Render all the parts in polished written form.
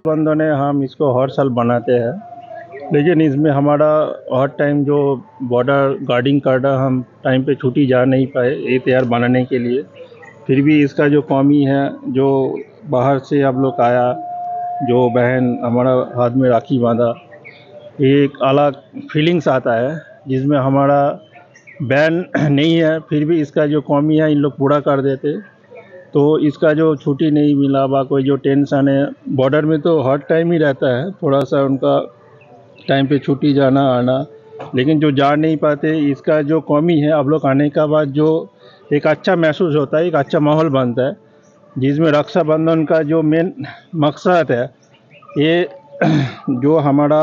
बंधन है, हम इसको हर साल बनाते हैं, लेकिन इसमें हमारा हर टाइम जो बॉर्डर गार्डिंग करना हम टाइम पे छुट्टी जा नहीं पाए ये तैयार बनाने के लिए। फिर भी इसका जो कमी है, जो बाहर से आप लोग आया, जो बहन हमारा हाथ में राखी बांधा, एक अलग फीलिंग्स आता है जिसमें हमारा बैन नहीं है, फिर भी इसका जो कमी है इन लोग पूरा कर देते। तो इसका जो छुट्टी नहीं मिला बा कोई जो टेंशन है, बॉर्डर में तो हर टाइम ही रहता है, थोड़ा सा उनका टाइम पे छुट्टी जाना आना, लेकिन जो जा नहीं पाते इसका जो कमी है, आप लोग आने का बाद जो एक अच्छा महसूस होता है, एक अच्छा माहौल बनता है, जिसमें रक्षाबंधन का जो मेन मकसद है ये जो हमारा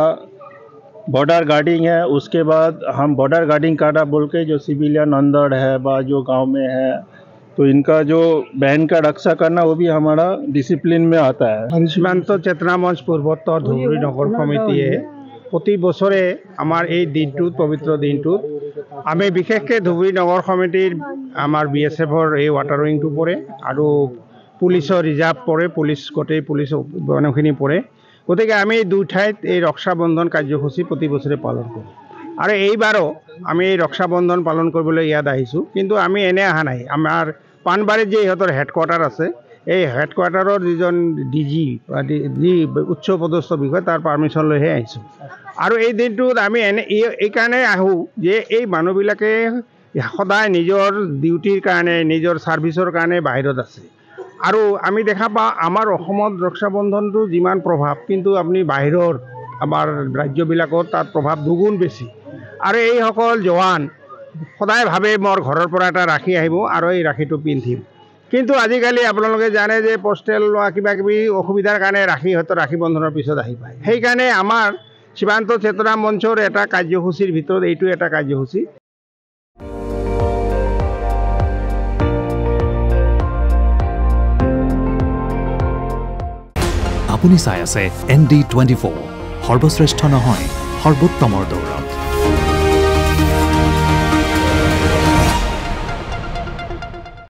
बॉर्डर गार्डिंग है, उसके बाद हम बॉर्डर गार्डिंग करना बोल के जो सिविलियन अंदर है बा जो गांव में है, तो इनका जो बहन का रक्षा करना वो भी हमारा डिसिप्लिन में आता है। সীমান্ত চেতনা মঞ্চ পূৰ্বোত্তৰ ধুবুৰী নগৰ সমিতিয়ে প্ৰতি বছৰে আমাৰ এই দিনটোত পবিত্ৰ দিনটোত আমি বিশেষকৈ ধুবুৰী নগৰ সমিতিৰ আমাৰ BSFৰ এই ৱাটাৰ উইংটো পৰে আৰু পুলিচৰ ৰিজাৰ্ভ পৰে, গোটেই পুলিচ মানুহখিনি পৰে। গতিকে আমি দুই ঠাইত এই ৰক্ষাবন্ধন কাৰ্যসূচী প্ৰতি বছৰে পালন কৰোঁ আৰু এইবাৰো আমি এই ৰক্ষাবন্ধন পালন কৰিবলৈ ইয়াত আহিছোঁ। কিন্তু আমি এনে অহা নাই, আমাৰ পাণবাৰীত যে ইহঁতৰ হেডকোৱাৰ্টাৰ আছে, এই হেডকোৱাৰ্টাৰৰ যিজন DG যি উচ্চ পদস্থ বিষয় তাৰ পাৰ্মিশ্যন লৈহে আহিছোঁ। আৰু এই দিনটোত আমি এইকাৰণে আহোঁ যে এই মানুহবিলাকে সদায় নিজৰ ডিউটিৰ কাৰণে, নিজৰ ছাৰ্ভিচৰ কাৰণে বাহিৰত আছে। আৰু আমি দেখা পাওঁ আমাৰ অসমত ৰক্ষাবন্ধনটো যিমান প্ৰভাৱ, কিন্তু আপুনি বাহিৰৰ আমাৰ ৰাজ্যবিলাকত তাত প্ৰভাৱ দুগুণ বেছি। আৰু এইসকল জোৱান সদায় ভাবে মোৰ ঘৰৰ পৰা এটা ৰাখি আহিব আৰু এই ৰাখিটো পিন্ধিম, কিন্তু আজিকালি আপোনালোকে জানে যে পোষ্টেল লোৱা কিবা কিবি অসুবিধাৰ কাৰণে ৰাখি হয়তো ৰাখি বন্ধনৰ পিছত আহি পায়। সেইকাৰণে আমাৰ সীমান্ত চেতনা মঞ্চৰ এটা কাৰ্যসূচীৰ ভিতৰত এইটো এটা কাৰ্যসূচী। আপুনি চাই আছে ND24, সৰ্বশ্ৰেষ্ঠ নহয় সৰ্বোত্তমৰ দৌৰ।